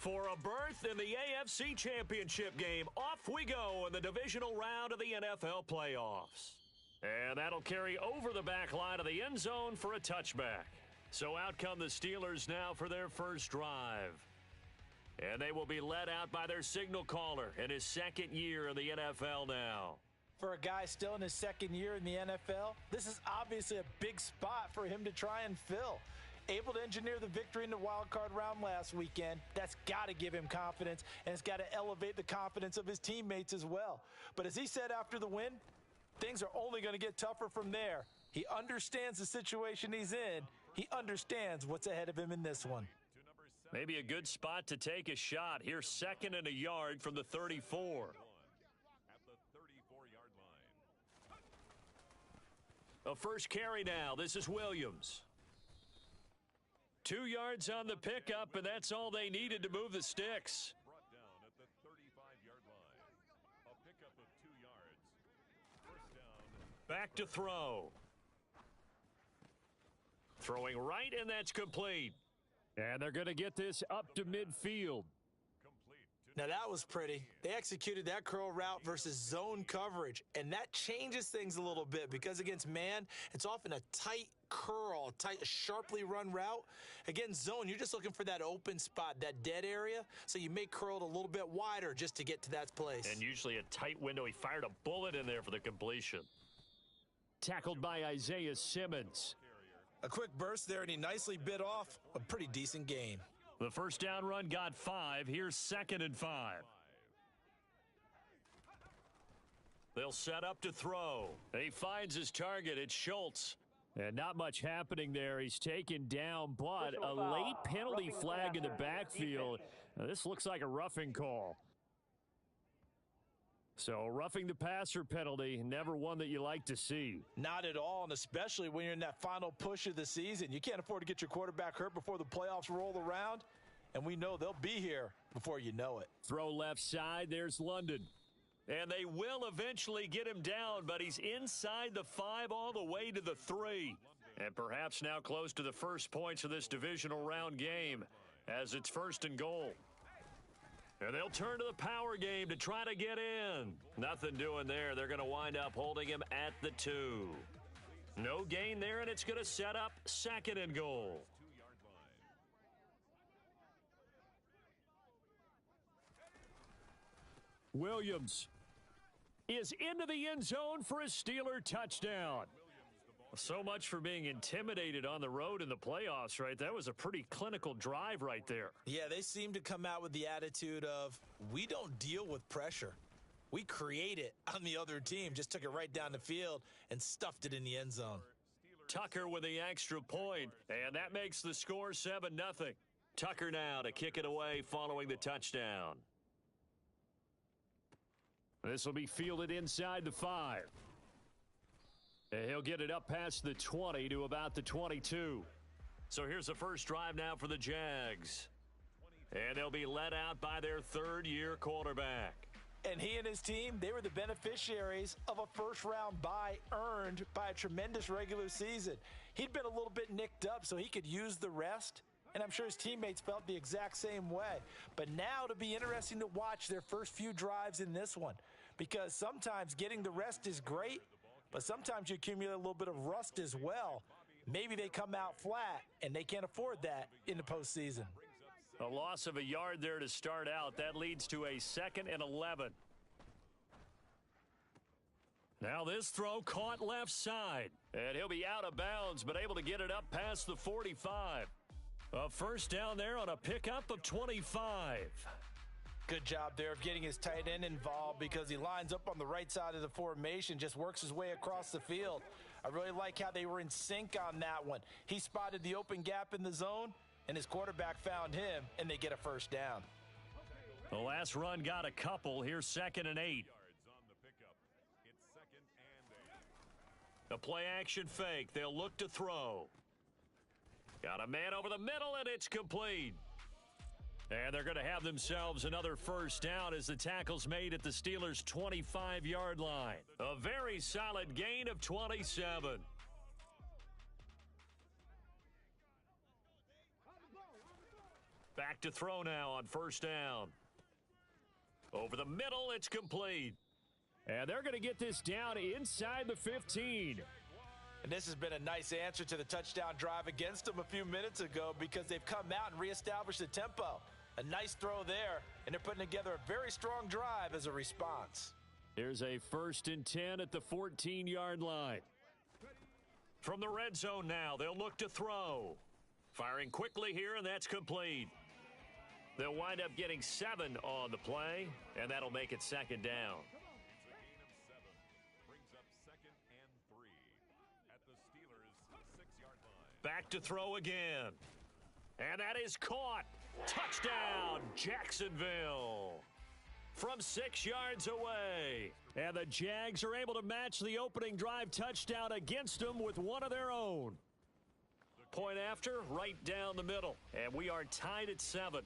For a berth in the AFC Championship game, off we go in the divisional round of the NFL playoffs. And that'll carry over the back line of the end zone for a touchback. So out come the Steelers now for their first drive. And they will be led out by their signal caller in his second year in the NFL now. For a guy still in his second year in the NFL, this is obviously a big spot for him to try and fill. Able to engineer the victory in the wild card round last weekend. That's got to give him confidence, and it's got to elevate the confidence of his teammates as well. But as he said after the win, things are only going to get tougher from there. He understands the situation he's in. He understands what's ahead of him in this one. Maybe a good spot to take a shot. Here's second and a yard from the 34. At the 34-yard line. A first carry now. This is Williams. 2 yards on the pickup, and that's all they needed to move the sticks. Brought down at the 35-yard line. A pickup of 2 yards. First down. Back to throw. Throwing right, and that's complete. And they're going to get this up to midfield. Now that was pretty. They executed that curl route versus zone coverage, and that changes things a little bit because against man, it's often a tight curl, tight, sharply run route. Against zone, you're just looking for that open spot, that dead area, so you make curl it a little bit wider just to get to that place. And usually a tight window. He fired a bullet in there for the completion. Tackled by Isaiah Simmons. A quick burst there, and he nicely bit off a pretty decent gain. The first down run got 5. Here's second and 5. They'll set up to throw. He finds his target. It's Schultz. And not much happening there. He's taken down, but a late penalty flag in the backfield. Now, this looks like a roughing call. So roughing the passer penalty, never one that you like to see. Not at all, and especially when you're in that final push of the season. You can't afford to get your quarterback hurt before the playoffs roll around, and we know they'll be here before you know it. Throw left side, there's London. And they will eventually get him down, but he's inside the 5 all the way to the 3. And perhaps now close to the first points of this divisional round game as it's first and goal. And they'll turn to the power game to try to get in. Nothing doing there. They're going to wind up holding him at the 2. No gain there, and it's going to set up second and goal. Williams is into the end zone for a Steeler touchdown. So much for being intimidated on the road in the playoffs, right? That was a pretty clinical drive right there. Yeah, they seem to come out with the attitude of, we don't deal with pressure. We create it on the other team. Just took it right down the field and stuffed it in the end zone. Tucker with the extra point, and that makes the score 7-0. Tucker now to kick it away following the touchdown. This will be fielded inside the 5. And he'll get it up past the 20 to about the 22. So here's the first drive now for the Jags. And they'll be led out by their third-year quarterback. And he and his team, they were the beneficiaries of a first-round bye earned by a tremendous regular season. He'd been a little bit nicked up so he could use the rest, and I'm sure his teammates felt the exact same way. But now it'll be interesting to watch their first few drives in this one, because sometimes getting the rest is great, but sometimes you accumulate a little bit of rust as well. Maybe they come out flat, and they can't afford that in the postseason. A loss of a yard there to start out. That leads to a 2nd and 11. Now this throw caught left side. And he'll be out of bounds, but able to get it up past the 45. A first down there on a pickup of 25. Good job there of getting his tight end involved because he lines up on the right side of the formation, just works his way across the field. I really like how they were in sync on that one. He spotted the open gap in the zone, and his quarterback found him, and they get a first down. The last run got a couple. Here's 2nd and 8. It's 2nd and 8. The play action fake. They'll look to throw. Got a man over the middle, and it's complete. And they're going to have themselves another first down as the tackle's made at the Steelers' 25-yard line. A very solid gain of 27. Back to throw now on first down. Over the middle, it's complete. And they're going to get this down inside the 15. And this has been a nice answer to the touchdown drive against them a few minutes ago because they've come out and reestablished the tempo. A nice throw there, and they're putting together a very strong drive as a response. Here's a 1st and 10 at the 14-yard line. From the red zone now, they'll look to throw. Firing quickly here, and that's complete. They'll wind up getting 7 on the play, and that'll make it 2nd down. Back to throw again. And that is caught. Touchdown, Jacksonville. From 6 yards away. And the Jags are able to match the opening drive touchdown against them with one of their own. Point after, right down the middle. And we are tied at 7.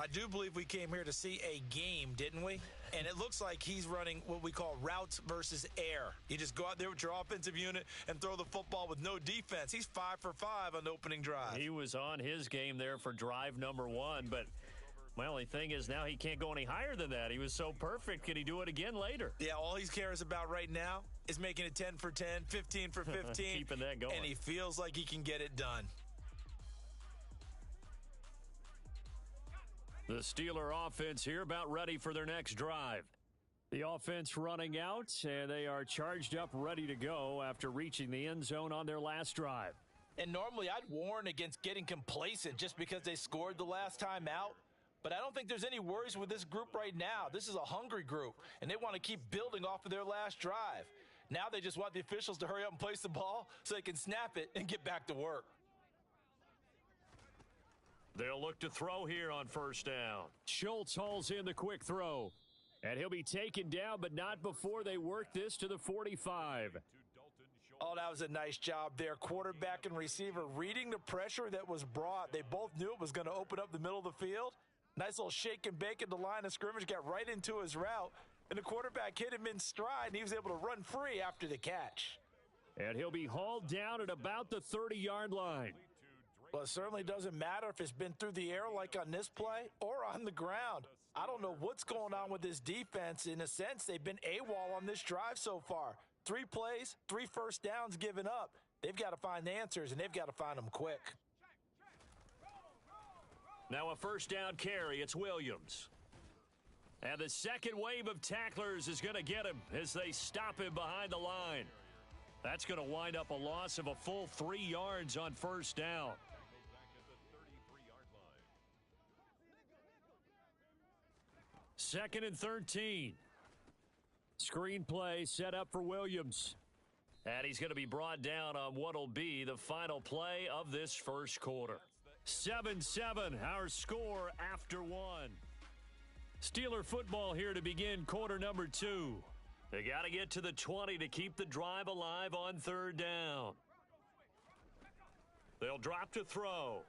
I do believe we came here to see a game, didn't we? And it looks like he's running what we call routes versus air. You just go out there with your offensive unit and throw the football with no defense. He's 5 for 5 on the opening drive. He was on his game there for drive number 1, but my only thing is now he can't go any higher than that. He was so perfect. Can he do it again later? Yeah, all he cares about right now is making it 10 for 10, 15 for 15. Keeping that going. And he feels like he can get it done. The Steeler offense here about ready for their next drive. The offense running out, and they are charged up, ready to go after reaching the end zone on their last drive. And normally I'd warn against getting complacent just because they scored the last time out. But I don't think there's any worries with this group right now. This is a hungry group, and they want to keep building off of their last drive. Now they just want the officials to hurry up and place the ball so they can snap it and get back to work. They'll look to throw here on first down. Schultz hauls in the quick throw. And he'll be taken down, but not before they work this to the 45. Oh, that was a nice job there. Quarterback and receiver reading the pressure that was brought. They both knew it was going to open up the middle of the field. Nice little shake and bake at the line of scrimmage, got right into his route. And the quarterback hit him in stride, and he was able to run free after the catch. And he'll be hauled down at about the 30-yard line. Well, it certainly doesn't matter if it's been through the air like on this play or on the ground. I don't know what's going on with this defense. In a sense, they've been AWOL on this drive so far. 3 plays, 3 first downs given up. They've got to find the answers, and they've got to find them quick. Now a first down carry. It's Williams. And the second wave of tacklers is going to get him as they stop him behind the line. That's going to wind up a loss of a full 3 yards on first down. 2nd and 13. Screenplay set up for Williams. And he's going to be brought down on what will be the final play of this first quarter. 7-7, our score after 1. Steeler football here to begin quarter number 2. They got to get to the 20 to keep the drive alive on 3rd down. They'll drop to throw.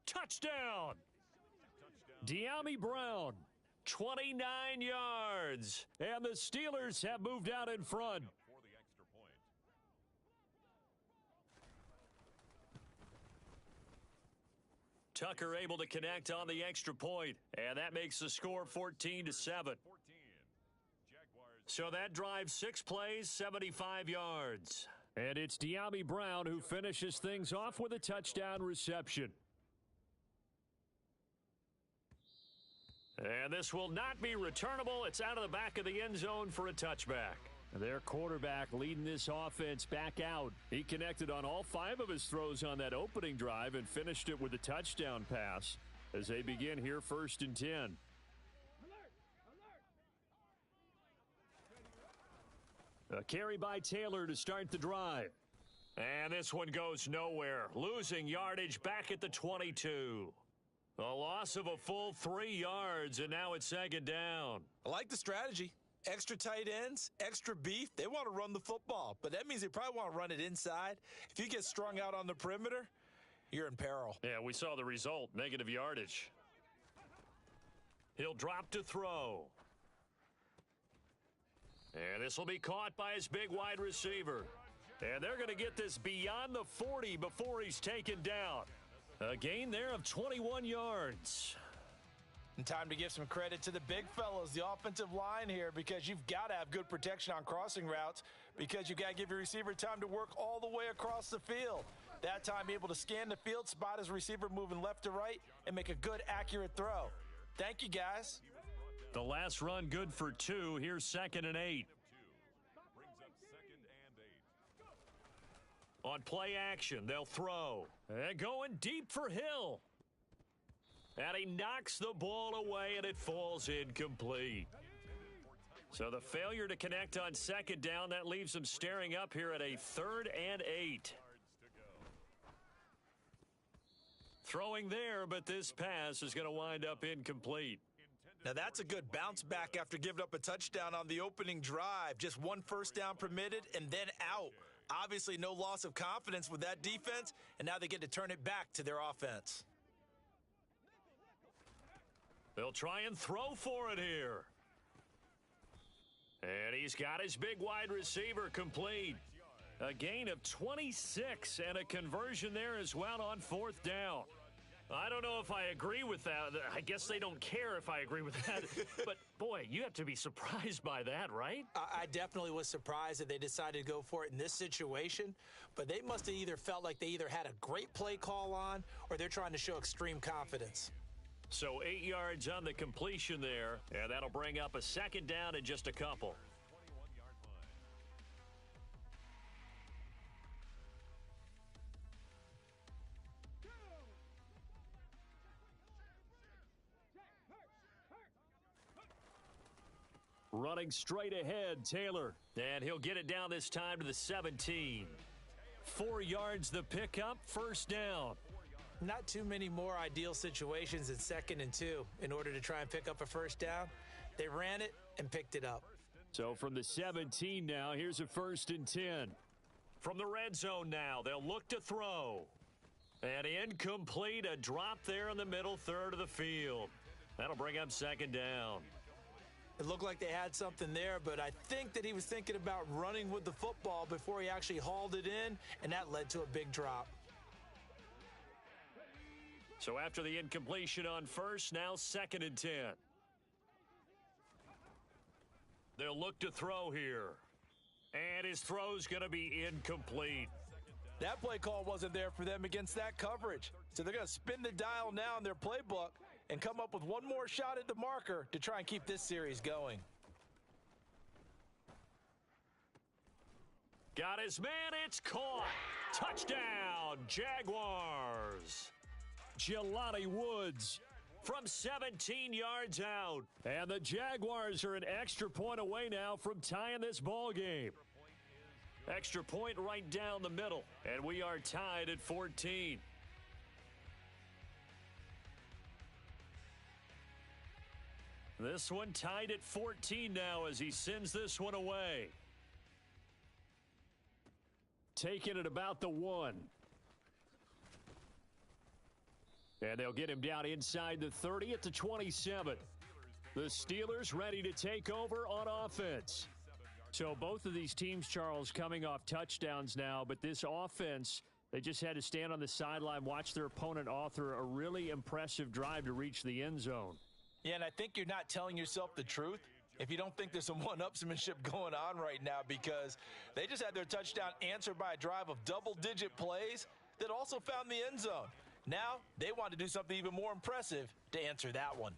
Touchdown! De'Ami Brown. 29 yards. And the Steelers have moved out in front. Tucker able to connect on the extra point, and that makes the score 14-7. So that drives 6 plays, 75 yards. And it's De'Ami Brown who finishes things off with a touchdown reception. And this will not be returnable. It's out of the back of the end zone for a touchback. Their quarterback leading this offense back out. He connected on all 5 of his throws on that opening drive and finished it with a touchdown pass as they begin here 1st and 10. A carry by Taylor to start the drive. And this one goes nowhere. Losing yardage back at the 22. A loss of a full 3 yards, and now it's 2nd down. I like the strategy. Extra tight ends, extra beef. They want to run the football, but that means they probably want to run it inside. If you get strung out on the perimeter, you're in peril. Yeah, we saw the result, negative yardage. He'll drop to throw. And this will be caught by his big wide receiver. And they're going to get this beyond the 40 before he's taken down. A gain there of 21 yards. And time to give some credit to the big fellows, the offensive line here, because you've got to have good protection on crossing routes because you've got to give your receiver time to work all the way across the field. That time able to scan the field, spot his receiver moving left to right, and make a good, accurate throw. Thank you, guys. The last run good for 2. Here's 2nd and 8. On play action, they'll throw. And going deep for Hill. And he knocks the ball away, and it falls incomplete. So the failure to connect on 2nd down, that leaves them staring up here at a 3rd and 8. Throwing there, but this pass is going to wind up incomplete. Now that's a good bounce back after giving up a touchdown on the opening drive. Just 1 first down permitted and then out. Obviously no loss of confidence with that defense, and now they get to turn it back to their offense. They'll try and throw for it here. And he's got his big wide receiver complete. A gain of 26 and a conversion there as well on 4th down. I don't know if I agree with that. I guess they don't care if I agree with that. But, boy, you have to be surprised by that, right? I definitely was surprised that they decided to go for it in this situation. But they must have either felt like they either had a great play call on or they're trying to show extreme confidence. So 8 yards on the completion there, and that'll bring up a 2nd down in just a couple. Running straight ahead, Taylor. And he'll get it down this time to the 17. 4 yards the pickup, 1st down. Not too many more ideal situations in 2nd and 2 in order to try and pick up a 1st down. They ran it and picked it up. So from the 17 now, here's a 1st and 10. From the red zone now, they'll look to throw. And incomplete, a drop there in the middle third of the field. That'll bring up 2nd down. It looked like they had something there, but I think that he was thinking about running with the football before he actually hauled it in, and that led to a big drop. So after the incompletion on 1st, now 2nd and 10. They'll look to throw here. And his throw's going to be incomplete. That play call wasn't there for them against that coverage. So they're going to spin the dial now in their playbook and come up with one more shot at the marker to try and keep this series going. Got his man, it's caught. Touchdown, Jaguars. Jelani Woods from 17 yards out. And the Jaguars are an extra point away now from tying this ball game. Extra point right down the middle, and we are tied at 14. This one tied at 14 now as he sends this one away. Taking it about the 1. And they'll get him down inside the 30 at the 27. The Steelers ready to take over on offense. So both of these teams, Charles, coming off touchdowns now, but this offense, they just had to stand on the sideline, watch their opponent author a really impressive drive to reach the end zone. Yeah, and I think you're not telling yourself the truth if you don't think there's some one-upsmanship going on right now, because they just had their touchdown answered by a drive of double-digit plays that also found the end zone. Now they want to do something even more impressive to answer that one.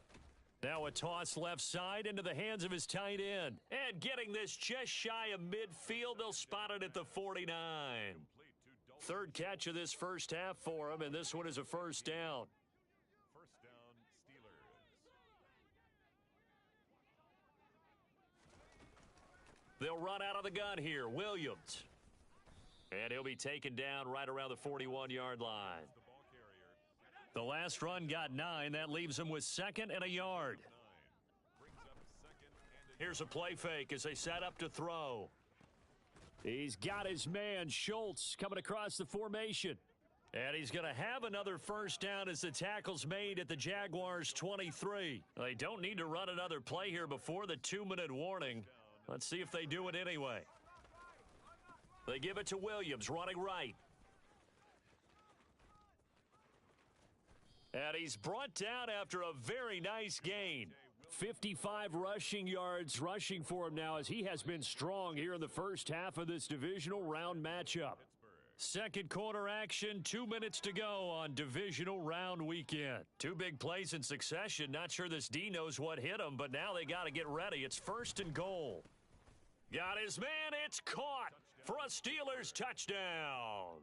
Now a toss left side into the hands of his tight end. And getting this just shy of midfield, they'll spot it at the 49. 3rd catch of this first half for him, and this one is a 1st down. First down, Steelers. They'll run out of the gun here. Williams. And he'll be taken down right around the 41-yard line. The last run got 9. That leaves him with 2nd and a yard. Here's a play fake as they set up to throw. He's got his man, Schultz, coming across the formation. And he's going to have another 1st down as the tackle's made at the Jaguars' 23. They don't need to run another play here before the 2-minute warning. Let's see if they do it anyway. They give it to Williams, running right. And he's brought down after a very nice gain. 55 rushing yards rushing for him now as he has been strong here in the first half of this divisional round matchup. Second quarter action, 2 minutes to go on divisional round weekend. Two big plays in succession. Not sure this D knows what hit him, but now they got to get ready. It's first and goal. Got his man. It's caught for a Steelers touchdown.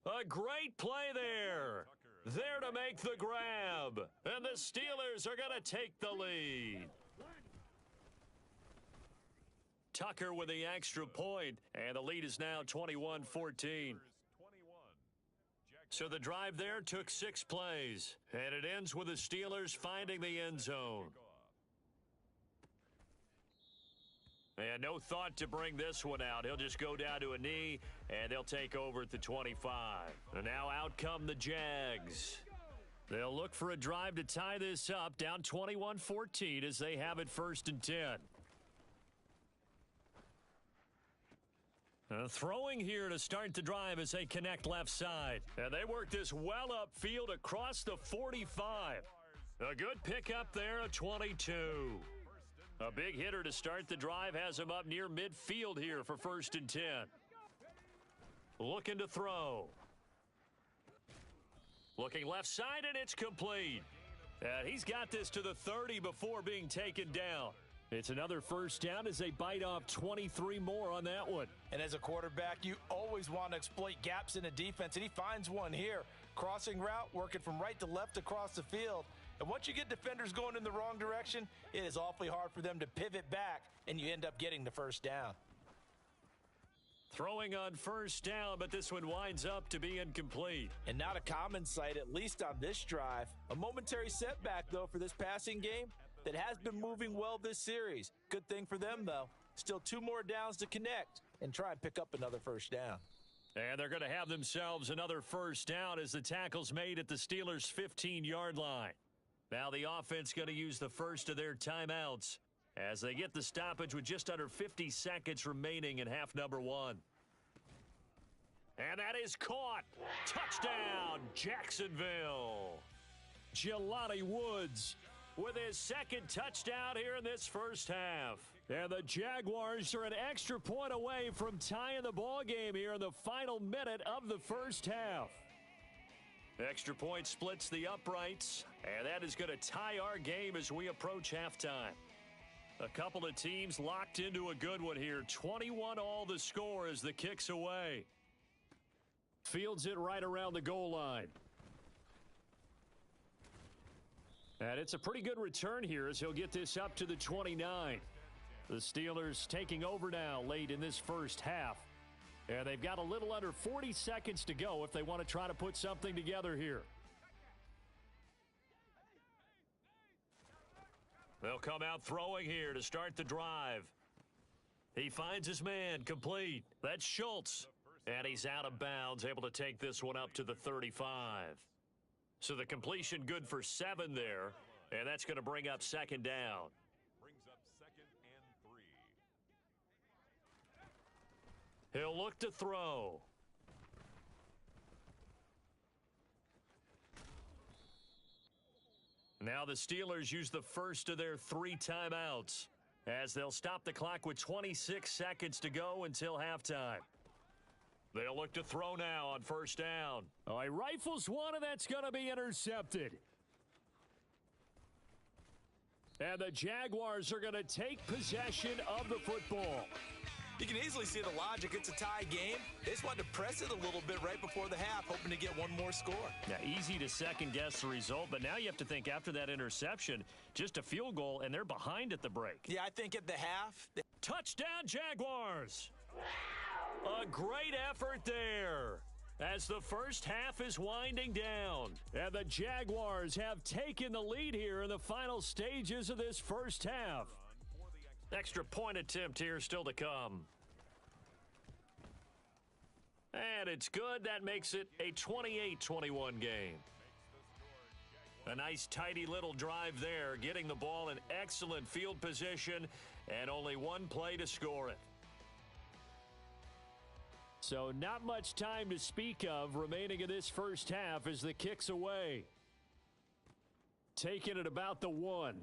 A great play there. There to make the grab. And the Steelers are going to take the lead. Tucker with the extra point, and the lead is now 21-14. So the drive there took 6 plays, and it ends with the Steelers finding the end zone. And no thought to bring this one out. He'll just go down to a knee, and they'll take over at the 25. And now out come the Jags. They'll look for a drive to tie this up, down 21-14 as they have it first and 10. Throwing here to start the drive as they connect left side. And they work this well upfield across the 45. A good pickup there, a 22. A big hitter to start the drive has him up near midfield here for first and 10. Looking to throw. Looking left side, and it's complete. And he's got this to the 30 before being taken down. It's another first down as they bite off 23 more on that one. And as a quarterback, you always want to exploit gaps in the defense, and he finds one here. Crossing route, working from right to left across the field. And once you get defenders going in the wrong direction, it is awfully hard for them to pivot back, and you end up getting the first down. Throwing on first down, but this one winds up to be incomplete. And not a common sight, at least on this drive. A momentary setback, though, for this passing game that has been moving well this series. Good thing for them, though. Still 2 more downs to connect and try and pick up another first down. And they're going to have themselves another first down as the tackle's made at the Steelers' 15-yard line. Now the offense going to use the first of their timeouts as they get the stoppage with just under 50 seconds remaining in half number 1. And that is caught. Touchdown, Jacksonville. Jelani Woods with his second touchdown here in this first half. And the Jaguars are an extra point away from tying the ball game here in the final minute of the first half. Extra point splits the uprights, and that is going to tie our game as we approach halftime. A couple of teams locked into a good one here. 21-all the score as the kick's away. Fields it right around the goal line. And it's a pretty good return here as he'll get this up to the 29. The Steelers taking over now late in this first half. And they've got a little under 40 seconds to go if they want to try to put something together here. They'll come out throwing here to start the drive. He finds his man, complete. That's Schultz. And he's out of bounds, able to take this one up to the 35. So the completion good for 7 there, and that's going to bring up second down. Brings up 2nd and 3. He'll look to throw. Now the Steelers use the first of their 3 timeouts as they'll stop the clock with 26 seconds to go until halftime. They'll look to throw now on first down. Oh, he rifles one, and that's going to be intercepted. And the Jaguars are going to take possession of the football. You can easily see the logic. It's a tie game. They just wanted to press it a little bit right before the half, hoping to get one more score. Yeah, easy to second-guess the result, but now you have to think after that interception, just a field goal, and they're behind at the break. Yeah, I think at the half. Touchdown, Jaguars! A great effort there as the first half is winding down. And the Jaguars have taken the lead here in the final stages of this first half. Extra point attempt here still to come. And it's good. That makes it a 28-21 game. A nice tidy little drive there, getting the ball in excellent field position and only one play to score it. So not much time to speak of remaining in this first half as the kick's away. taken at about the 1.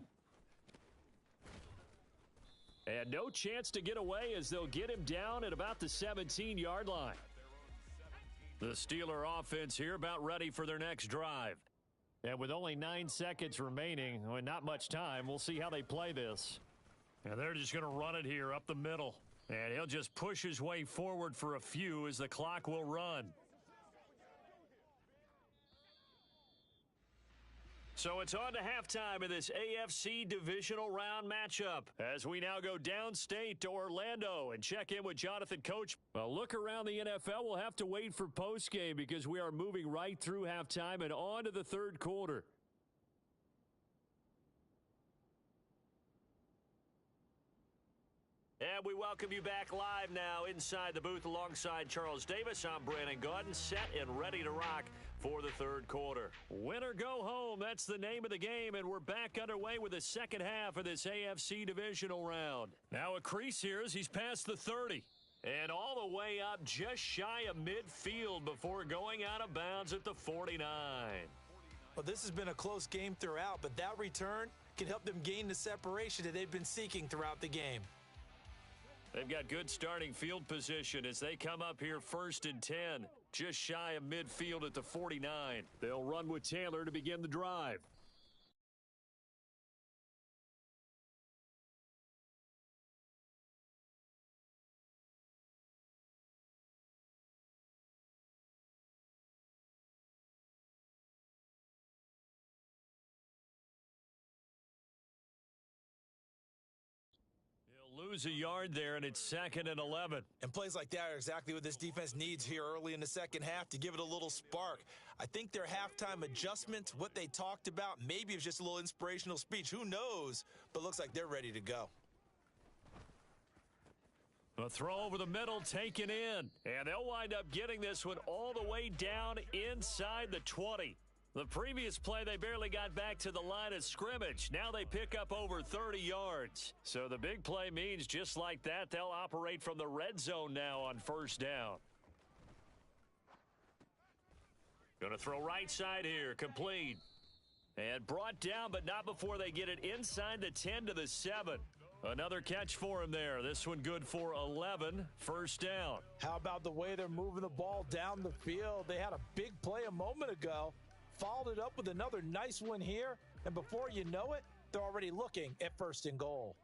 And no chance to get away as they'll get him down at about the 17-yard line. The Steeler offense here about ready for their next drive. And with only 9 seconds remaining, well, not much time, we'll see how they play this. And they're just going to run it here up the middle. And he'll just push his way forward for a few as the clock will run. So it's on to halftime of this AFC divisional round matchup as we now go downstate to Orlando and check in with Jonathan Coach. A look around the NFL. We'll have to wait for postgame because we are moving right through halftime and on to the third quarter. And we welcome you back live now inside the booth alongside Charles Davis. I'm Brandon Gaudin, set and ready to rock for the third quarter. Win or go home, that's the name of the game, and we're back underway with the second half of this AFC divisional round. Now a crease here as he's past the 30. And all the way up just shy of midfield before going out of bounds at the 49. Well, this has been a close game throughout, but that return can help them gain the separation that they've been seeking throughout the game. They've got good starting field position as they come up here 1st and 10, just shy of midfield at the 49. They'll run with Taylor to begin the drive. Lose a yard there, and it's 2nd and 11. And plays like that are exactly what this defense needs here early in the second half to give it a little spark. I think their halftime adjustments, what they talked about, maybe it was just a little inspirational speech. Who knows? But looks like they're ready to go. A throw over the middle taken in. And they'll wind up getting this one all the way down inside the 20. The previous play, they barely got back to the line of scrimmage. Now they pick up over 30 yards. So the big play means just like that, they'll operate from the red zone now on 1st down. Going to throw right side here, complete. And brought down, but not before they get it inside the 10 to the 7. Another catch for him there. This one good for 11, 1st down. How about the way they're moving the ball down the field? They had a big play a moment ago. Followed it up with another nice one here, and before you know it, they're already looking at 1st and goal.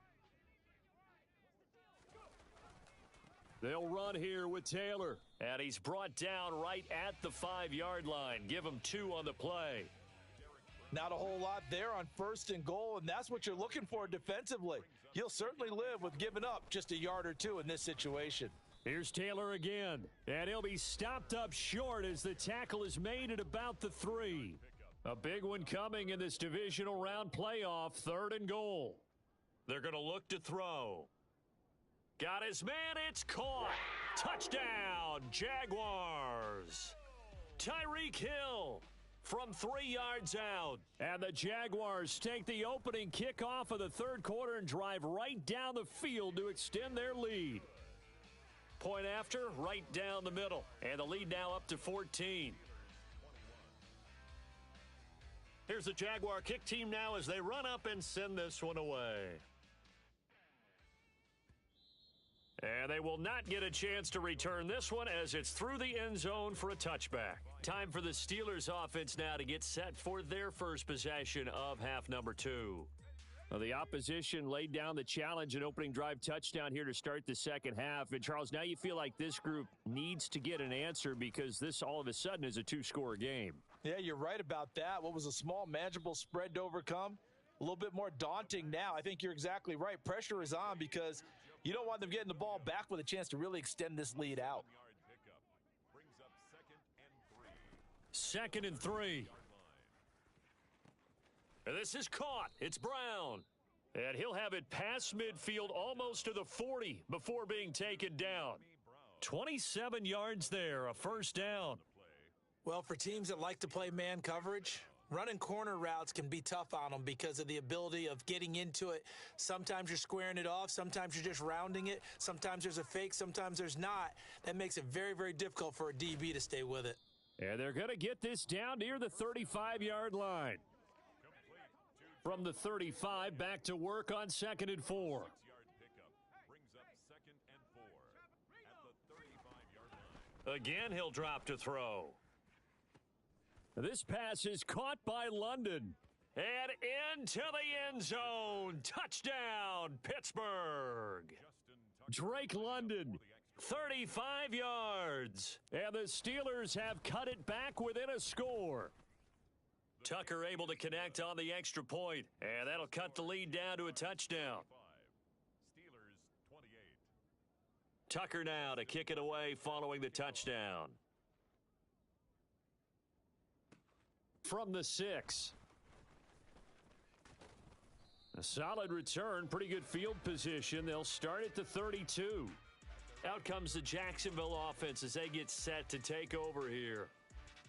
They'll run here with Taylor, and he's brought down right at the 5-yard line. Give him 2 on the play. Not a whole lot there on 1st and goal, and that's what you're looking for defensively. You'll certainly live with giving up just a yard or 2 in this situation. Here's Taylor again, and he'll be stopped up short as the tackle is made at about the 3. A big one coming in this divisional round playoff, 3rd and goal. They're going to look to throw. Got his man, it's caught. Touchdown, Jaguars. Tyreek Hill from 3 yards out. And the Jaguars take the opening kickoff of the third quarter and drive right down the field to extend their lead. Point after, right down the middle. And the lead now up to 14. Here's the Jaguar kick team now as they run up and send this one away. And they will not get a chance to return this one as it's through the end zone for a touchback. Time for the Steelers offense now to get set for their first possession of half number 2. Well, the opposition laid down the challenge and opening drive touchdown here to start the second half. And, Charles, now you feel like this group needs to get an answer because this all of a sudden is a 2-score game. Yeah, you're right about that. What was a small, manageable spread to overcome? A little bit more daunting now. I think you're exactly right. Pressure is on because you don't want them getting the ball back with a chance to really extend this lead out. 2nd and 3. And this is caught. It's Brown. And he'll have it past midfield almost to the 40 before being taken down. 27 yards there, a 1st down. Well, for teams that like to play man coverage, running corner routes can be tough on them because of the ability of getting into it. Sometimes you're squaring it off. Sometimes you're just rounding it. Sometimes there's a fake. Sometimes there's not. That makes it very, very difficult for a DB to stay with it. And they're going to get this down near the 35-yard line. From the 35, back to work on 2nd and 4. 6-yard pickup brings up 2nd and 4 at the 35-yard line. Again, he'll drop to throw. This pass is caught by London. And into the end zone. Touchdown, Pittsburgh. Drake London, 35 yards. and the Steelers have cut it back within a score. Tucker able to connect on the extra point, and that'll cut the lead down to a touchdown. Steelers 28. Tucker now to kick it away following the touchdown. From the 6. A solid return, pretty good field position. They'll start at the 32. Out comes the Jacksonville offense as they get set to take over here.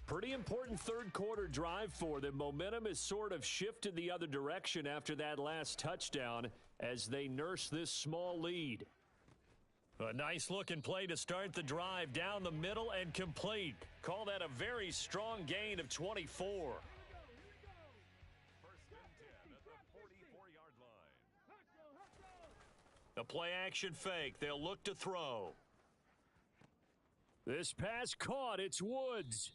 Pretty important third quarter drive for them. Momentum has sort of shifted the other direction after that last touchdown as they nurse this small lead. A nice looking play to start the drive down the middle and complete. Call that a very strong gain of 24. A play action fake. They'll look to throw. This pass caught. It's Woods.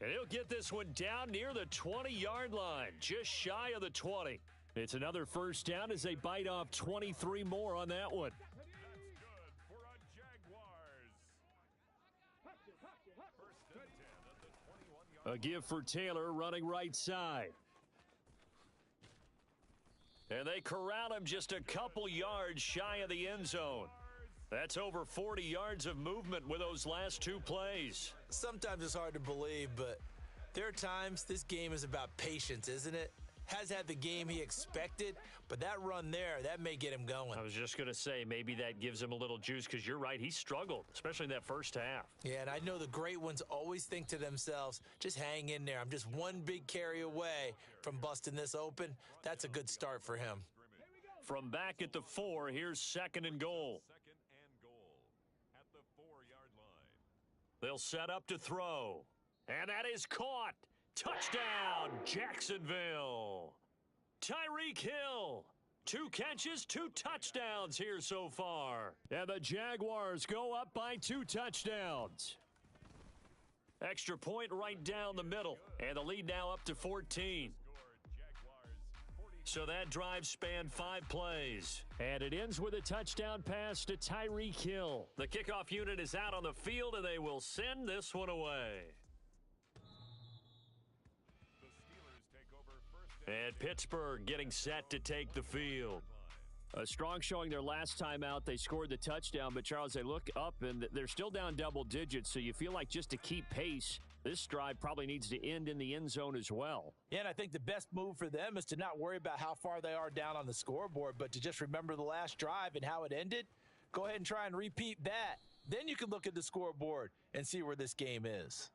And he'll get this one down near the 20-yard line, just shy of the 20. It's another first down as they bite off 23 more on that one. That's good for a Jaguars. First and 10 at the 21-yard A give for Taylor running right side. And they corral him just a couple yards shy of the end zone. That's over 40 yards of movement with those last two plays. Sometimes it's hard to believe, but there are times this game is about patience, isn't it? Has had the game he expected, but that run there, that may get him going. I was just going to say, maybe that gives him a little juice because you're right, he struggled, especially in that first half. Yeah, and I know the great ones always think to themselves, just hang in there. I'm just one big carry away from busting this open. That's a good start for him. From back at the 4, here's 2nd and goal. 2nd and goal at the 4-yard line. They'll set up to throw. And that is caught. Touchdown, Jacksonville. Tyreek Hill. 2 catches, 2 touchdowns here so far. And the Jaguars go up by 2 touchdowns. Extra point right down the middle. And the lead now up to 14. So that drive spanned 5 plays. And it ends with a touchdown pass to Tyreek Hill. The kickoff unit is out on the field, and they will send this one away. And Pittsburgh getting set to take the field. A strong showing their last time out. They scored the touchdown, but Charles, they look up and they're still down double digits, so you feel like just to keep pace, this drive probably needs to end in the end zone as well. Yeah, and I think the best move for them is to not worry about how far they are down on the scoreboard, but to just remember the last drive and how it ended. Go ahead and try and repeat that. Then you can look at the scoreboard and see where this game is.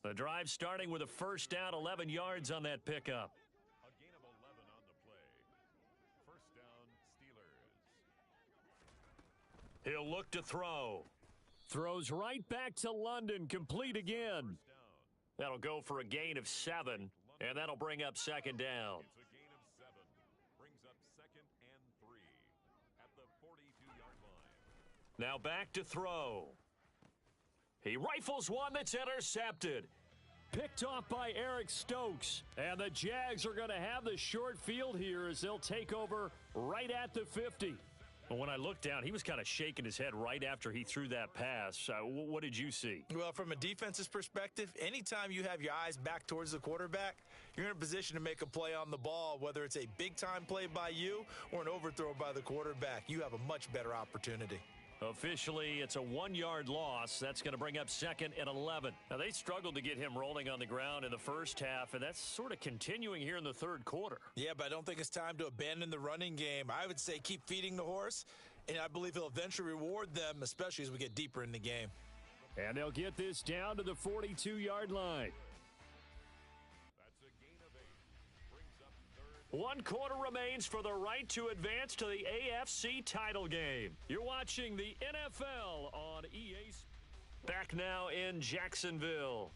The drive starting with a first down, 11 yards on that pickup. A gain of 11 on the play. First down, Steelers. He'll look to throw. Throws right back to London, complete again. That'll go for a gain of 7, and that'll bring up 2nd down. It's a gain of 7. Brings up 2nd and 3 at the 42-yard line. Now back to throw. He rifles one that's intercepted. Picked off by Eric Stokes. And the Jags are going to have the short field here as they'll take over right at the 50. Well, when I looked down, he was kind of shaking his head right after he threw that pass. What did you see? Well, from a defense's perspective, anytime you have your eyes back towards the quarterback, you're in a position to make a play on the ball, whether it's a big-time play by you or an overthrow by the quarterback. You have a much better opportunity. Officially, it's a 1-yard loss. That's going to bring up 2nd and 11. Now, they struggled to get him rolling on the ground in the first half, and that's sort of continuing here in the third quarter. Yeah, but I don't think it's time to abandon the running game. I would say keep feeding the horse, and I believe he'll eventually reward them, especially as we get deeper in the game. And they'll get this down to the 42-yard line. That's a gain of 8. Brings up 3rd. 1 quarter remains for the right to advance to the AFC title game. You're watching the NFL on EA. Back now in Jacksonville.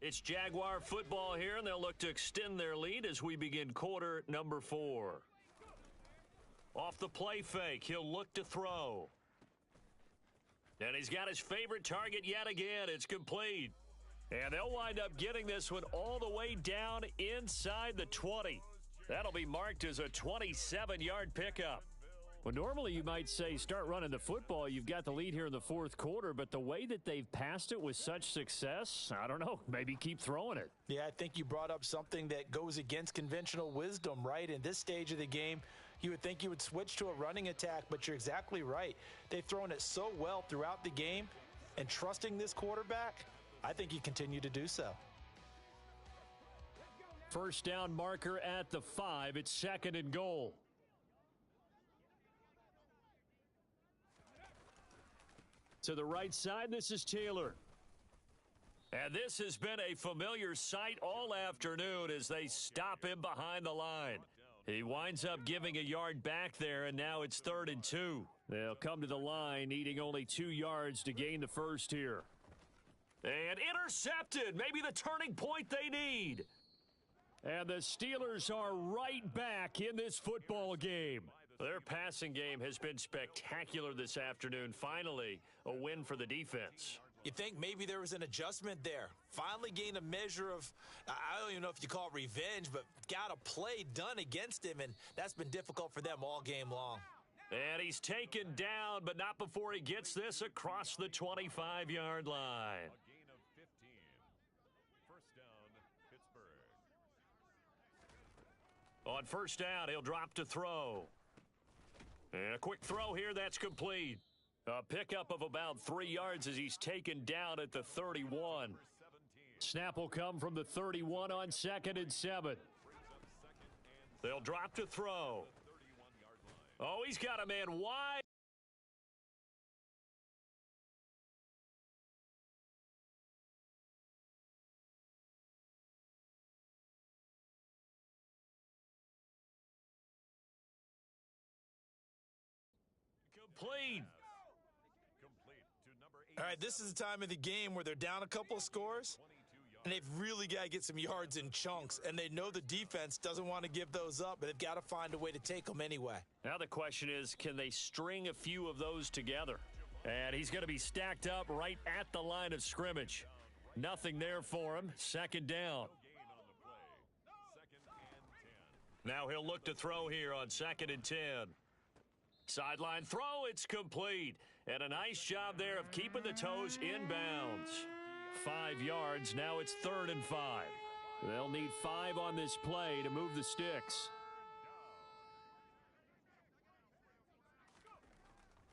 It's Jaguar football here, and they'll look to extend their lead as we begin quarter number 4. Off the play fake, he'll look to throw. And he's got his favorite target yet again. It's complete. And they'll wind up getting this one all the way down inside the 20. That'll be marked as a 27-yard pickup. Well, normally you might say start running the football. You've got the lead here in the fourth quarter, but the way that they've passed it with such success, I don't know, maybe keep throwing it. Yeah, I think you brought up something that goes against conventional wisdom, right? In this stage of the game, you would think you would switch to a running attack, but you're exactly right. They've thrown it so well throughout the game, and trusting this quarterback, I think you continue to do so. First down marker at the 5. It's 2nd and goal. To the right side, this is Taylor. And this has been a familiar sight all afternoon as they stop him behind the line. He winds up giving a yard back there, and now it's 3rd and 2. They'll come to the line, needing only 2 yards to gain the first here. And intercepted, maybe the turning point they need. And the Steelers are right back in this football game. Their passing game has been spectacular this afternoon. Finally, a win for the defense. You think maybe there was an adjustment there. Finally gained a measure of, I don't even know if you call it revenge, but got a play done against him, and that's been difficult for them all game long. And he's taken down, but not before he gets this across the 25-yard line. A gain of 15. First down, Pittsburgh. On first down, he'll drop to throw. And a quick throw here, that's complete. A pickup of about 3 yards as he's taken down at the 31. Snap will come from the 31 on 2nd and 7. They'll drop to throw. Oh, he's got a man wide. Complete. All right, this is the time of the game where they're down a couple of scores, and they've really got to get some yards in chunks, and they know the defense doesn't want to give those up, but they've got to find a way to take them anyway. Now the question is, can they string a few of those together? And he's going to be stacked up right at the line of scrimmage. Nothing there for him. 2nd down. Now he'll look to throw here on 2nd and 10. Sideline throw, it's complete. And a nice job there of keeping the toes inbounds. 5 yards, now it's 3rd and 5. They'll need 5 on this play to move the sticks.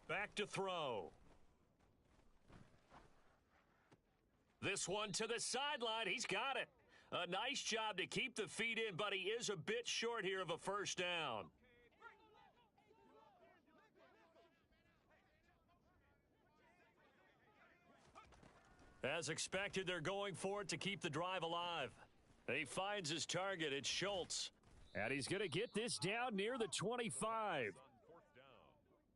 Back to throw. This one to the sideline, he's got it. A nice job to keep the feet in, but he is a bit short here of a first down. As expected, they're going for it to keep the drive alive. He finds his target. It's Schultz. And he's going to get this down near the 25.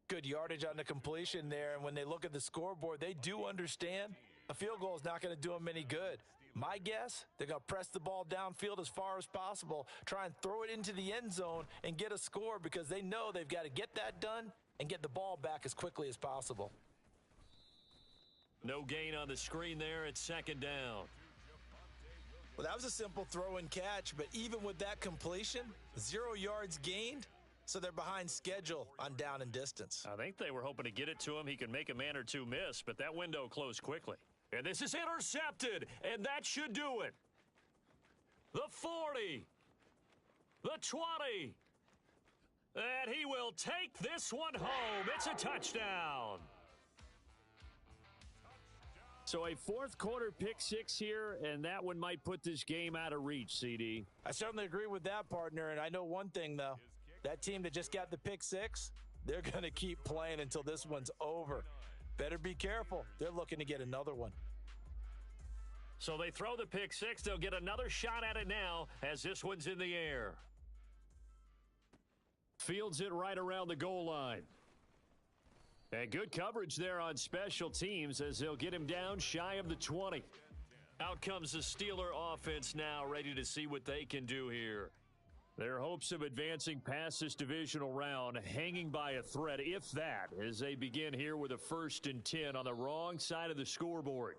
Good yardage on the completion there, and when they look at the scoreboard, they do understand a field goal is not going to do them any good. My guess, they're going to press the ball downfield as far as possible, try and throw it into the end zone and get a score because they know they've got to get that done and get the ball back as quickly as possible. No gain on the screen there. It's 2nd down. Well, that was a simple throw and catch, but even with that completion, 0 yards gained, so they're behind schedule on down and distance. I think they were hoping to get it to him. He could make a man or two miss, but that window closed quickly. And this is intercepted, and that should do it. The 40. The 20. And he will take this one home. It's a touchdown. So a fourth quarter pick 6 here, and that one might put this game out of reach, CD. I certainly agree with that, partner, and I know one thing, though. That team that just got the pick 6, they're going to keep playing until this one's over. Better be careful. They're looking to get another one. So they throw the pick 6. They'll get another shot at it now as this one's in the air. Fields it right around the goal line. And good coverage there on special teams as they'll get him down shy of the 20. Out comes the Steeler offense now, ready to see what they can do here. Their hopes of advancing past this divisional round hanging by a thread, if that, as they begin here with a 1st and 10 on the wrong side of the scoreboard.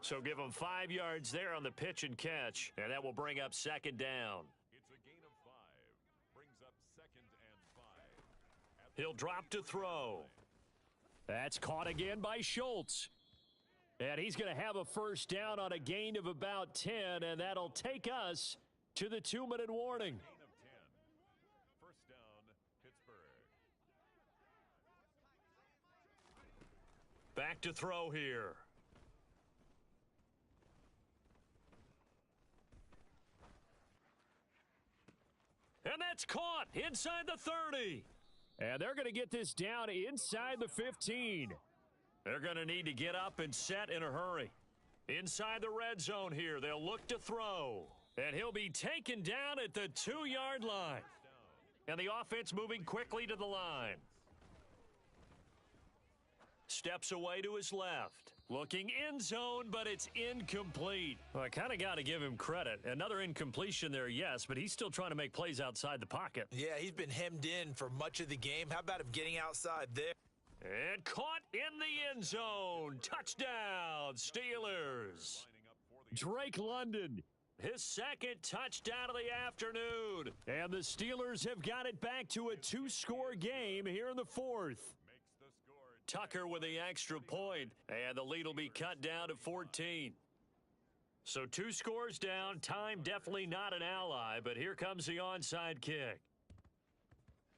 So give them 5 yards there on the pitch and catch, and that will bring up 2nd down. It's a gain of 5. Brings up 2nd and 5. He'll drop to throw. That's caught again by Schultz. And he's going to have a 1st down on a gain of about 10, and that'll take us to the 2-minute warning. Gain of 10. 1st down, Pittsburgh. Back to throw here. And that's caught inside the 30. And they're going to get this down inside the 15. They're going to need to get up and set in a hurry. Inside the red zone here, they'll look to throw. And he'll be taken down at the 2-yard line. And the offense moving quickly to the line. Steps away to his left. Looking end zone, but it's incomplete. Well, I kind of got to give him credit. Another incompletion there, yes, but he's still trying to make plays outside the pocket. Yeah, he's been hemmed in for much of the game. How about him getting outside there? And caught in the end zone. Touchdown, Steelers. Drake London, his 2nd touchdown of the afternoon. And the Steelers have got it back to a 2-score game here in the 4th. Tucker with the extra point, and the lead will be cut down to 14. So 2 scores down, time definitely not an ally, but here comes the onside kick.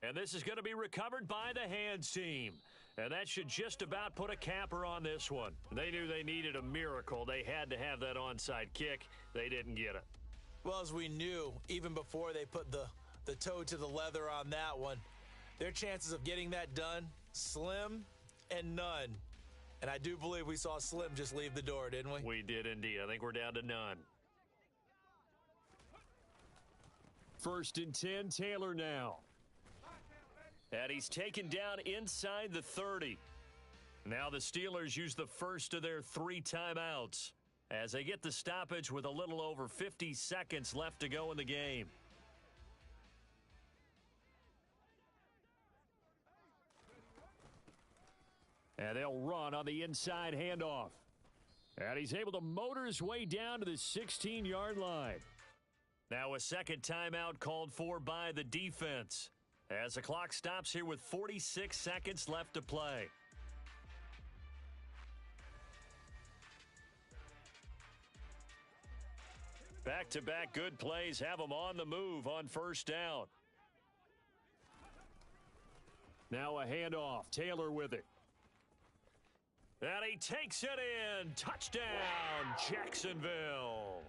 And this is going to be recovered by the hands team. And that should just about put a capper on this one. They knew they needed a miracle. They had to have that onside kick. They didn't get it. Well, as we knew, even before they put the toe to the leather on that one, their chances of getting that done, slim and none. And I do believe we saw Slim just leave the door, didn't we? We did indeed. I think we're down to none. 1st and 10, Taylor now. And he's taken down inside the 30. Now the Steelers use the first of their 3 timeouts as they get the stoppage with a little over 50 seconds left to go in the game. And they'll run on the inside handoff. And he's able to motor his way down to the 16-yard line. Now a 2nd timeout called for by the defense as the clock stops here with 46 seconds left to play. Back-to-back good plays have them on the move on 1st down. Now a handoff. Taylor with it. And he takes it in. Touchdown, Jacksonville.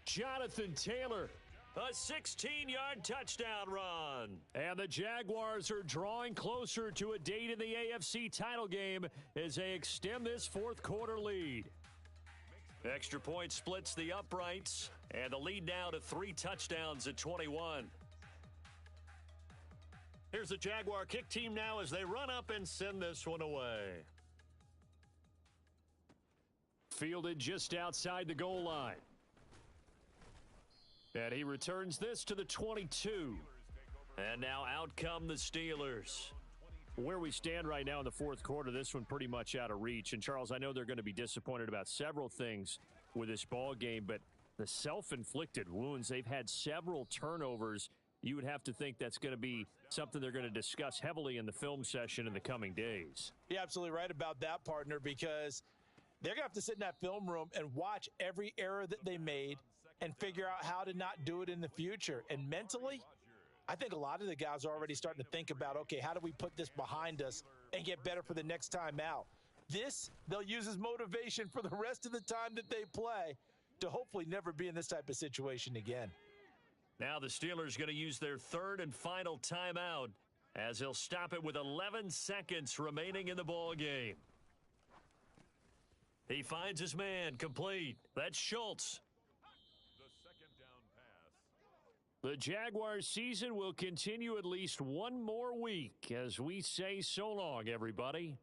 Jonathan Taylor. A 16-yard touchdown run. And the Jaguars are drawing closer to a date in the AFC title game as they extend this 4th quarter lead. Extra point splits the uprights, and the lead now to 3 touchdowns at 21. Here's the Jaguar kick team now as they run up and send this one away. Fielded just outside the goal line. And he returns this to the 22. And now out come the Steelers. Where we stand right now in the 4th quarter, this one pretty much out of reach. And, Charles, I know they're going to be disappointed about several things with this ball game, but the self-inflicted wounds, they've had several turnovers. You would have to think that's going to be something they're going to discuss heavily in the film session in the coming days. You're absolutely right about that, partner, because they're going to have to sit in that film room and watch every error that they made and figure out how to not do it in the future. And mentally, I think a lot of the guys are already starting to think about, okay, how do we put this behind us and get better for the next time out? This, they'll use as motivation for the rest of the time that they play to hopefully never be in this type of situation again. Now the Steelers going to use their 3rd and final timeout as they'll stop it with 11 seconds remaining in the ball game. He finds his man, complete. That's Schultz. The Jaguars season will continue at least one more week as we say so long, everybody.